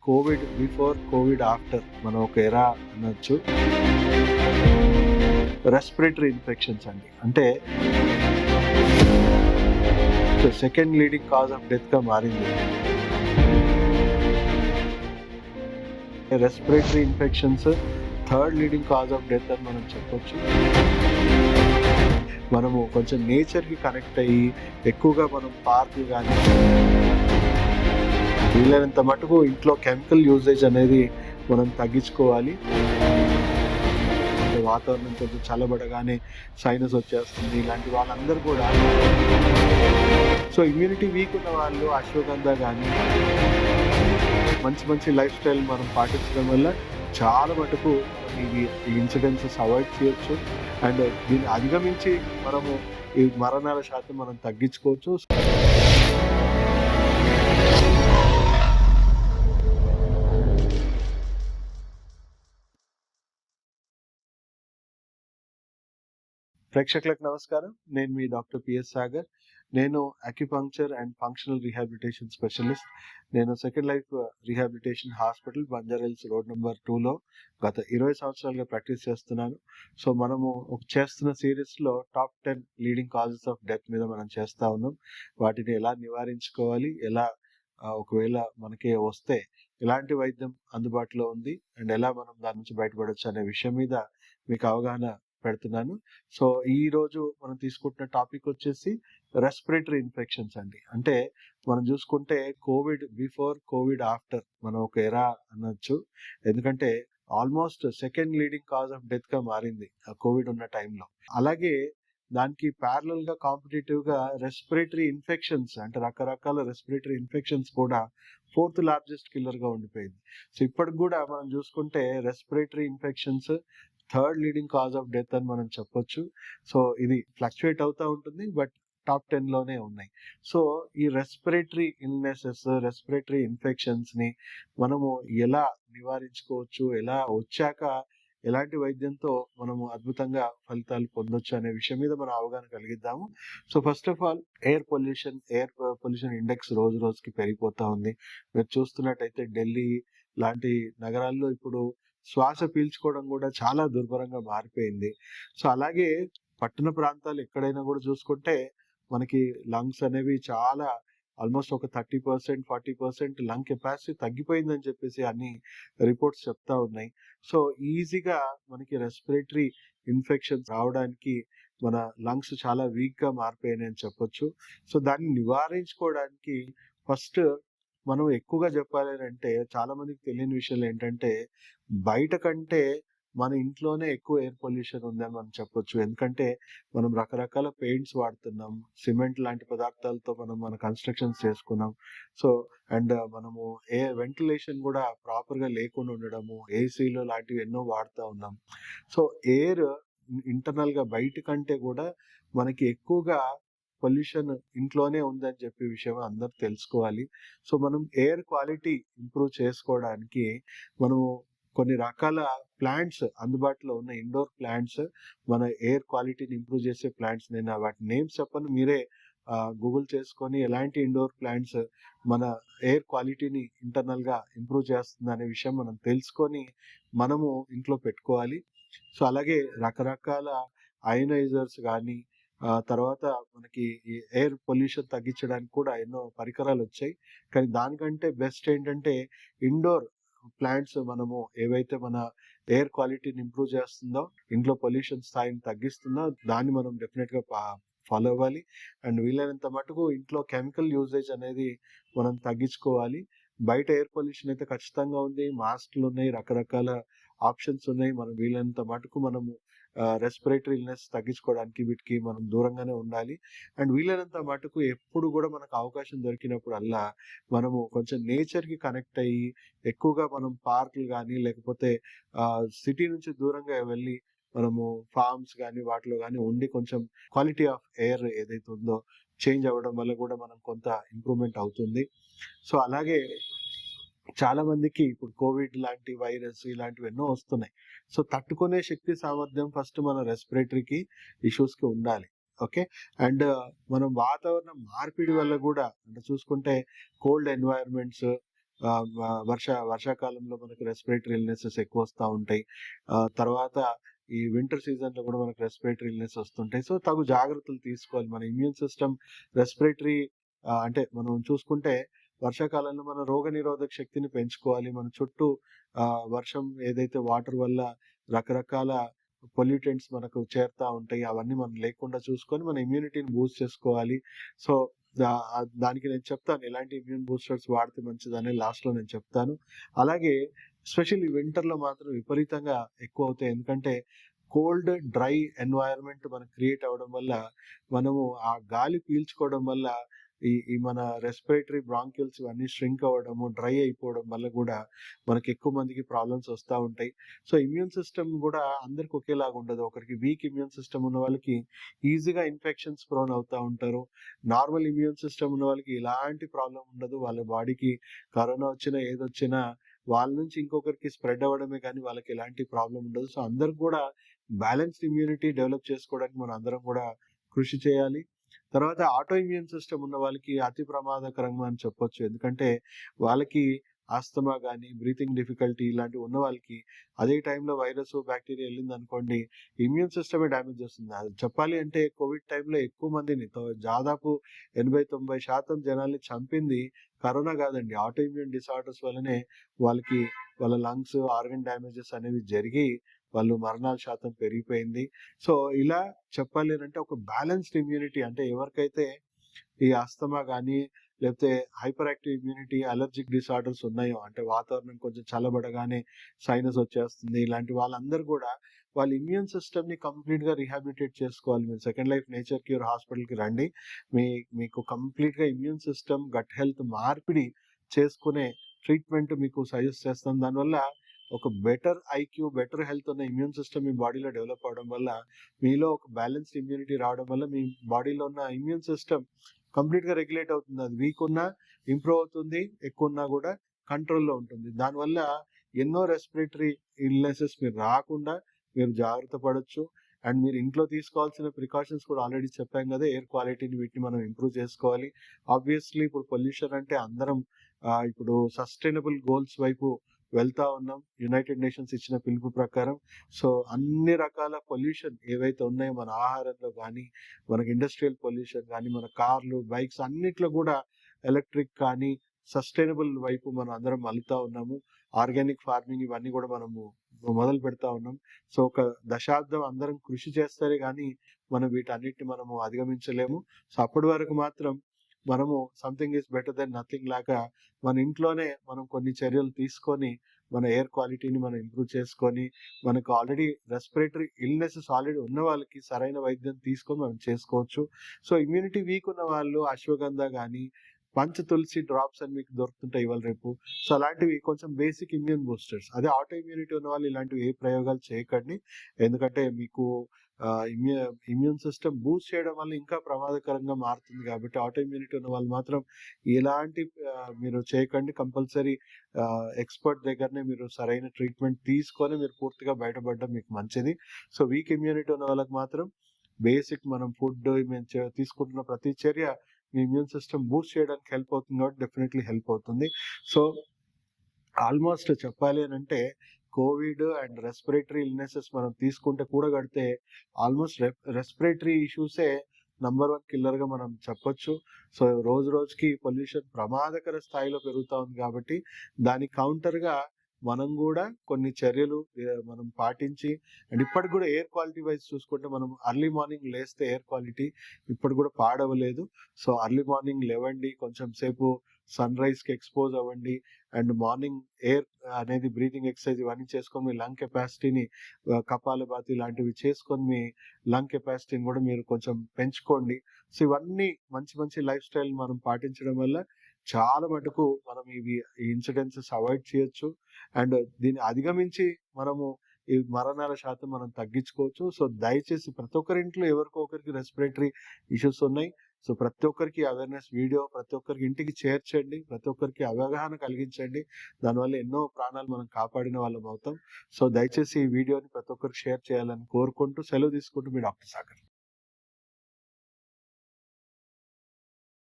Covid before, Covid after మనం ఒక ఎరా అనొచ్చు. రెస్పిరేటరీ ఇన్ఫెక్షన్స్ అండి. అంటే సెకండ్ లీడింగ్ కాజ్ ఆఫ్ డెత్గా మారింది. Respiratory infections third leading cause of death అని మనం చెప్పొచ్చు. మనము కొంచెం నేచర్కి కనెక్ట్ అయ్యి ఎక్కువగా మనం పార్కులు కానీ వీలైనంత మటుకు ఇంట్లో కెమికల్ యూసేజ్ అనేది మనం తగ్గించుకోవాలి. వాతావరణం కొంచెం చల్లబడగానే సైనస్ వచ్చేస్తుంది. ఇలాంటి వాళ్ళందరూ కూడా సో ఇమ్యూనిటీ వీక్ ఉన్న వాళ్ళు అశ్వగంధ కానీ మంచి మంచి లైఫ్ స్టైల్ మనం పాటించడం వల్ల చాలా మటుకు ఈ ఇన్సిడెన్సెస్ అవాయిడ్ చేయొచ్చు. అండ్ దీన్ని అధిగమించి మనము ఈ మరణాల శాతం మనం తగ్గించుకోవచ్చు. ప్రేక్షకులకు నమస్కారం. నేను మీ డాక్టర్ పిఎస్ సాగర్. నేను acupuncture and functional rehabilitation specialist. నేను second life rehabilitation hospital Banjara Hills road number 2లో గత 20 సంవత్సరాలుగా ప్రాక్టీస్ చేస్తున్నాను. సో మనము చేస్తున్న సిరీస్లో top 10 leading causes of death మీద మనం చేస్తూ ఉన్నాం. వాటిని ఎలా నివారించుకోవాలి, ఎలా ఒకవేళ మనకి వస్తే ఎలాంటి వైద్యం అందుబాటులో ఉంది అండ్ ఎలా మనం దాని నుంచి బయటపడవచ్చు అనే విషయం మీద మీకు అవగాహన పెడుతున్నాను. సో ఈ రోజు మనం తీసుకుంటున్న టాపిక్ వచ్చేసి రెస్పిరేటరీ ఇన్ఫెక్షన్స్ అండి. అంటే మనం చూసుకుంటే కోవిడ్ బిఫోర్, కోవిడ్ ఆఫ్టర్ మనం ఒక ఎరా అనొచ్చు. ఎందుకంటే almost second leading cause of death గా మారింది కోవిడ్ ఉన్న టైంలో. అలాగే దానికి ప్యారలల్ గా కాంపిటేటివ్ గా రెస్పిరేటరీ ఇన్ఫెక్షన్స్ అంటే రకరకాల రెస్పిరేటరీ ఇన్ఫెక్షన్స్ కూడా 4th లార్జెస్ట్ కిల్లర్ గా ఉండిపోయింది. సో ఇప్పటికి కూడా మనం చూసుకుంటే respiratory infections third leading cause of death అని మనం చెప్పొచ్చు. సో ఇది ఫ్లక్చుయేట్ అవుతూ ఉంటుంది, బట్ టాప్ 10లోనే ఉన్నాయి. సో ఈ రెస్పిరేటరీ ఇల్నెసెస్, రెస్పిరేటరీ ఇన్ఫెక్షన్స్ ని మనము ఎలా నివారించుకోవచ్చు, ఎలా వచ్చాక ఎలాంటి వైద్యంతో మనము అద్భుతంగా ఫలితాలు పొందొచ్చు అనే విషయం మీద మనం అవగాహన కలిగిద్దాము. So first of all air pollution index రోజు రోజుకి పెరిగిపోతా ఉంది. మీరు చూస్తున్నట్టయితే ఢిల్లీ లాంటి నగరాల్లో ఇప్పుడు శ్వాస పీల్చుకోవడం కూడా చాలా దుర్భరంగా మారిపోయింది. సో అలాగే పట్టణ ప్రాంతాలు ఎక్కడైనా కూడా చూసుకుంటే మనకి లంగ్స్ అనేవి చాలా ఆల్మోస్ట్ ఒక 30%, 40% లంగ్ కెపాసిటీ తగ్గిపోయిందని చెప్పేసి అన్ని రిపోర్ట్స్ చెప్తా ఉన్నాయి. సో ఈజీగా మనకి రెస్పిరేటరీ ఇన్ఫెక్షన్స్ రావడానికి మన లంగ్స్ చాలా వీక్ గా మారిపోయాయని చెప్పొచ్చు. సో దాన్ని నివారించుకోవడానికి ఫస్ట్ మనం ఎక్కువగా చెప్పాలి అంటే చాలా మందికి తెలియని విషయాలు ఏంటంటే బయట కంటే మన ఇంట్లోనే ఎక్కువ ఎయిర్ పొల్యూషన్ ఉందని మనం చెప్పొచ్చు. ఎందుకంటే మనం రకరకాల పెయింట్స్ వాడుతున్నాం, సిమెంట్ లాంటి పదార్థాలతో మన కన్స్ట్రక్షన్స్ చేసుకున్నాం. సో అండ్ మనము వెంటిలేషన్ కూడా ప్రాపర్ గా లేకుండా ఉండడము, ఏసీలు లాంటివి ఎన్నో వాడుతూ ఉన్నాం. సో ఎయిర్ ఇంటర్నల్ గా బయట కంటే కూడా మనకి ఎక్కువగా పొల్యూషన్ ఇంట్లోనే ఉందని చెప్పే విషయం అందరూ తెలుసుకోవాలి. సో మనం ఎయిర్ క్వాలిటీ ఇంప్రూవ్ చేసుకోవడానికి మనము కొన్ని రకాల ప్లాంట్స్ అందుబాటులో ఉన్న ఇండోర్ ప్లాంట్స్, మన ఎయిర్ క్వాలిటీని ఇంప్రూవ్ చేసే ప్లాంట్స్, నేను వాటి నేమ్స్ చెప్పను, మీరే గూగుల్ చేసుకొని ఎలాంటి ఇండోర్ ప్లాంట్స్ మన ఎయిర్ క్వాలిటీని ఇంటర్నల్ గా ఇంప్రూవ్ చేస్తుంది అనే విషయం మనం తెలుసుకొని మనము ఇంట్లో పెట్టుకోవాలి. సో అలాగే రకరకాల అయనైజర్స్ కానీ తర్వాత మనకి ఈ ఎయిర్ పొల్యూషన్ తగ్గించడానికి కూడా ఎన్నో పరికరాలు వచ్చాయి. కానీ దానికంటే బెస్ట్ ఏంటంటే ఇండోర్ ప్లాంట్స్ మనము ఏవైతే మన ఎయిర్ క్వాలిటీని ఇంప్రూవ్ చేస్తుందో, ఇంట్లో పొల్యూషన్ స్థాయిని తగ్గిస్తుందో దాన్ని మనం డెఫినెట్ గా ఫాలో అవ్వాలి. అండ్ వీలైనంత మటుకు ఇంట్లో కెమికల్ యూసేజ్ అనేది మనం తగ్గించుకోవాలి. బయట ఎయిర్ పొల్యూషన్ అయితే ఖచ్చితంగా ఉంది, మాస్క్లు ఉన్నాయి, రకరకాల ఆప్షన్స్ ఉన్నాయి. మనం వీలైనంత మటుకు మనము రెస్పిరేటరీ ఇల్నెస్ తగ్గించుకోవడానికి వీటికి మనం దూరంగానే ఉండాలి. అండ్ వీలైనంత మటుకు ఎప్పుడు కూడా మనకు అవకాశం దొరికినప్పుడల్లా మనము కొంచెం నేచర్కి కనెక్ట్ అయ్యి ఎక్కువగా మనం పార్కులు కానీ లేకపోతే సిటీ నుంచి దూరంగా వెళ్ళి మనము ఫార్మ్స్ కానీ వాటిలో కానీ ఉండి కొంచెం క్వాలిటీ ఆఫ్ ఎయిర్ ఏదైతే ఉందో చేంజ్ అవ్వడం వల్ల కూడా మనం కొంత ఇంప్రూవ్మెంట్ అవుతుంది. సో అలాగే చాలా మందికి ఇప్పుడు కోవిడ్ లాంటి వైరస్ ఇలాంటివి ఎన్నో వస్తున్నాయి. సో తట్టుకునే శక్తి సామర్థ్యం ఫస్ట్ మన రెస్పిరేటరీకి ఇష్యూస్కి ఉండాలి. ఓకే. అండ్ మనం వాతావరణ మార్పిడి వల్ల కూడా అంటే చూసుకుంటే కోల్డ్ ఎన్వైరన్మెంట్స్ వర్షాకాలంలో మనకు రెస్పిరేటరీ ఇల్‌నెసెస్ ఎక్కువొస్తా ఉంటాయి. తర్వాత ఈ వింటర్ సీజన్‌లో గూడా మనకు రెస్పిరేటరీ ఇల్‌నెస్ వస్తుంటాయి. సో, తగు జాగ్రత్తలు తీసుకోవాలి. మన ఇమ్యూన్ సిస్టమ్ రెస్పిరేటరీ అంటే మనం చూసుకుంటే వర్షాకాలంలో మన రోగనిరోధక శక్తిని పెంచుకోవాలి. మన చుట్టూ వర్షం ఏదైతే వాటర్ వల్ల రకరకాల పొల్యూటెంట్స్ మనకు చేరుతా ఉంటాయి. అవన్నీ మనం లేకుండా చూసుకొని మన ఇమ్యూనిటీని బూస్ట్ చేసుకోవాలి. సో, దానికి నేను చెప్తాను ఎలాంటి ఇమ్యూన్ బూస్టర్స్ వాడితే మంచిదని లాస్ట్‌లో నేను చెప్తాను. అలాగే ఎస్పెషల్లీ వింటర్‌లో మాత్రం విపరీతంగా ఎక్కువవుతాయి. ఎందుకంటే కోల్డ్, డ్రై ఎన్వైర్న్‌మెంట్ మనకు క్రియేట్ అవ్వడం వల్ల మనము ఆ గాలి పీల్చుకోవడం వల్ల ఈ ఈ మన రెస్పిరేటరీ బ్రాంకియల్స్ ఇవన్నీ ష్రింక్ అవ్వడము, డ్రై అయిపోవడం వల్ల గూడా మనకి ఎక్కువ మందికి ప్రాబ్లమ్స్ వస్తా ఉంటాయి. సో, ఇమ్యూన్ సిస్టమ్ గూడా అందరికి ఒకేలాగా ఉండదు. ఒకరికి వీక్ ఇమ్యూన్ సిస్టమ్ ఉన్న వాళ్ళకి ఈజీగా ఇన్ఫెక్షన్స్ ప్రోన్ అవుతా ఉంటారు. నార్మల్ ఇమ్యూన్ సిస్టమ్ ఉన్న వాళ్ళకి ఎలాంటి ప్రాబ్లమ్ ఉండదు. వాళ్ళ బాడీకి కరోనా వచ్చినా, ఏదొచ్చినా వాళ్ళ నుంచి ఇంకొకరికి స్ప్రెడ్ అవ్వడమే కానీ వాళ్ళకి ఎలాంటి ప్రాబ్లమ్ ఉండదు. సో, అందరికి గూడా బ్యాలెన్స్డ్ ఇమ్యూనిటీ డెవలప్ చేసుకోవడానికి మనం అందరం గూడా కృషి చేయాలి. తర్వాత ఆటో ఇమ్యూన్ సిస్టమ్ ఉన్న వాళ్ళకి అతి ప్రమాదకరంగా అని చెప్పొచ్చు. ఎందుకంటే వాళ్ళకి ఆస్తమా గాని, బ్రీతింగ్ డిఫికల్టీ ఇలాంటివి ఉన్న వాళ్ళకి అదే టైంలో వైరస్, బాక్టీరియా ఎళ్ళిందనుకోండి ఇమ్యూన్ సిస్టమే డ్యామేజ్ చేస్తుంది. అది చెప్పాలి అంటే కోవిడ్ టైంలో ఎక్కువ మందిని దాదాపు 80-90% జనాల్ని చంపింది కరోనా కాదండి. ఆటో ఇమ్యూన్ డిసార్డర్స్ వల్లనే వాళ్ళకి వాళ్ళ లంగ్స్, ఆర్గన్ డ్యామేజెస్ అనేవి జరిగి వాళ్ళు మరణాల శాతం పెరిగిపోయింది. సో, ఇలా చెప్పాలి అనంటే ఒక బ్యాలెన్స్డ్ ఇమ్యూనిటీ అంటే ఎవరికైతే ఈ ఆస్తమా గాని, లేకపోతే hyper active immunity, allergic disorders ఉన్నాయో అంటే వాతావరణం కొంచెం చల్లబడగానే సైనస్ వచ్చేస్తుంది. ఇలాంటి వాళ్ళందరూ గూడా వాళ్ళ ఇమ్యూన్ సిస్టమ్‌ని కంప్లీట్‌గా రీహాబిలిటేట్ చేసుకోవాలి. మీరు సెకండ్ లైఫ్ నేచర్ క్యూర్ హాస్పిటల్‌కి రండి. మీకు కంప్లీట్‌గా ఇమ్యూన్ సిస్టమ్, గట్ హెల్త్ మార్పిడి చేసుకునే ట్రీట్మెంట్ మీకు సజెస్ట్ చేస్తాను. దానివల్ల ఒక బెటర్ ఐక్యూ, బెటర్ హెల్త్ ఉన్న ఇమ్యూన్ సిస్టమ్ మీ బాడీలో డెవలప్ అవ్వడం వల్ల మీలో ఒక బ్యాలెన్స్డ్ ఇమ్యూనిటీ రావడం వల్ల మీ బాడీలో ఉన్న ఇమ్యూన్ సిస్టమ్ కంప్లీట్‌గా రెగ్యులేట్ అవుతుంది. అది వీక్ ఉన్నా ఇంప్రూవ్ అవుతుంది. ఎక్కువున్నా గూడా కంట్రోల్‌లో ఉంటుంది. దానివల్ల ఎన్నో రెస్పిరేటరీ ఇల్‌నెసెస్ మీరు రాకుండా మీరు జాగ్రత్త పడొచ్చు. అండ్ మీరు ఇంట్లో తీసుకోవాల్సిన ప్రికాషన్స్ కూడా ఆల్రెడీ చెప్పాం గదా! ఎయిర్ క్వాలిటీని వీటిని మనం ఇంప్రూవ్ చేసుకోవాలి. ఆబ్వియస్‌లీ ఇప్పుడు పొల్యూషన్ అంటే అందరం ఇప్పుడు సస్టైనబుల్ గోల్స్ వైపు వెళ్తా ఉన్నాం. యునైటెడ్ నేషన్స్ ఇచ్చిన పిలుపు ప్రకారం. సో, అన్ని రకాల పొల్యూషన్ ఏవైతే ఉన్నాయో మన ఆహారంలో గానీ, మనకి ఇండస్ట్రియల్ పొల్యూషన్ గానీ, మన కార్లు, బైక్స్ అన్నిట్లో గూడా ఎలక్ట్రిక్ కానీ, సస్టైనబుల్ వైపు మనం అందరం మళ్లుతా ఉన్నాము. ఆర్గానిక్ ఫార్మింగ్ ఇవన్నీ గూడా మనము మొదలు పెడతా ఉన్నాం. సో, ఒక దశాబ్దం అందరం కృషి చేస్తేనే గానీ మనం వీటన్నిటిని మనము అధిగమించలేము. సో, అప్పటి వరకు మాత్రం మనము something is better than nothing లాగా మన ఇంట్లోనే మనం కొన్ని చర్యలు తీసుకొని మన ఎయిర్ క్వాలిటీని మనం ఇంప్రూవ్ చేసుకొని మనకు ఆల్రెడీ రెస్పిరేటరీ ఇల్‌నెసెస్ ఆల్రెడీ ఉన్న వాళ్ళకి సరైన వైద్యం తీసుకొని మనం చేసుకోవచ్చు. సో, ఇమ్యూనిటీ వీక్ ఉన్న వాళ్ళు అశ్వగంధ గాని, తులసి డ్రాప్స్ అని మీకు దొరుకుతుంటాయి ఇవాళ రేపు. సో, అలాంటివి కొంచెం బేసిక్ ఇమ్యూన్ బూస్టర్స్. అదే ఆటో ఇమ్యూనిటీ ఉన్నవాళ్ళు ఇలాంటివి ఏ ప్రయోగాలు చేయకండి. ఎందుకంటే మీకు ఆహ్, ఇమ్యూ ఇమ్యూన్ సిస్టమ్ బూస్ట్ చేయడం వల్ల ఇంకా ప్రమాదకరంగా మారుతుంది కాబట్టి ఆటో ఇమ్యూనిటీ ఉన్న వాళ్ళు మాత్రం ఎలాంటి మీరు చేయకండి. కంపల్సరీ ఎక్స్‌పర్ట్ దగ్గరనే మీరు సరైన ట్రీట్మెంట్ తీసుకొని మీరు పూర్తిగా బయటపడడం మీకు మంచిది. సో, వీక్ ఇమ్యూనిటీ ఉన్న వాళ్ళకి మాత్రం బేసిక్ మనం ఫుడ్ మేము తీసుకుంటున్న ప్రతి చర్య మీ ఇమ్యూన్ సిస్టమ్ బూస్ట్ చేయడానికి హెల్ప్ అవుతుంది కాబట్టి డెఫినెట్‌లీ హెల్ప్ అవుతుంది. సో, ఆల్మోస్ట్ చెప్పాలి అనంటే కోవిడ్ అండ్ రెస్పిరేటరీ ఇల్‌నెసెస్ మనం తీసుకుంటే కూడగడితే ఆల్మోస్ట్ రెస్పిరేటరీ ఇష్యూసే నంబర్ 1 కిల్లర్‌గా మనం చెప్పొచ్చు. సో, రోజు రోజుకి పొల్యూషన్ ప్రమాదకర స్థాయిలో పెరుగుతా ఉంది కాబట్టి దానికి కౌంటర్‌గా మనం గూడా కొన్ని చర్యలు మనం పాటించి అండ్ ఇప్పటికి గూడా ఎయిర్ క్వాలిటీ వైస్ చూసుకుంటే మనం ఎర్లీ మార్నింగ్ లేస్తే ఎయిర్ క్వాలిటీ ఇప్పటికి గూడా పాడవలేదు. సో, ఎర్లీ మార్నింగ్ లేవండి. కొంచెం సేపు సన్‌రైజ్‌కి ఎక్స్‌పోజ్ అవ్వండి. అండ్ మార్నింగ్ ఎయిర్ అనేది బ్రీతింగ్ ఎక్సర్‌సైజ్ ఇవన్నీ చేసుకొని మీ లంగ్ కెపాసిటీని కపాలభాతి ఇలాంటివి చేసుకొని మీ లంగ్ కెపాసిటీని గూడా మీరు కొంచెం పెంచుకోండి. సో, ఇవన్నీ మంచి మంచి లైఫ్ స్టైల్ మనం పాటించడం వల్ల చాలా మటుకు మనం ఈ ఇన్సిడెన్సెస్ అవాయిడ్ చేయొచ్చు. అండ్ దీన్ని అధిగమించి మనము ఈ మరణాల శాతం మనం తగ్గించుకోవచ్చు. సో, దయచేసి ప్రతి ఒక్కరి ఇంట్లో ఎవరికో ఒకరికి రెస్పిరేటరీ ఇష్యూస్ ఉన్నాయి. సో, ప్రతి ఒక్కరికి అవేర్‌నెస్ వీడియో ప్రతి ఒక్కరికి ఇంటికి చేర్చండి. ప్రతి ఒక్కరికి అవగాహన కలిగించండి. దానివల్ల ఎన్నో ప్రాణాలు మనం కాపాడిన వాళ్ళం అవుతాం. సో, దయచేసి ఈ వీడియోని ప్రతి ఒక్కరికి షేర్ చేయాలని కోరుకుంటూ సెలవు తీసుకుంటూ మీ డాక్టర్ సాగర్.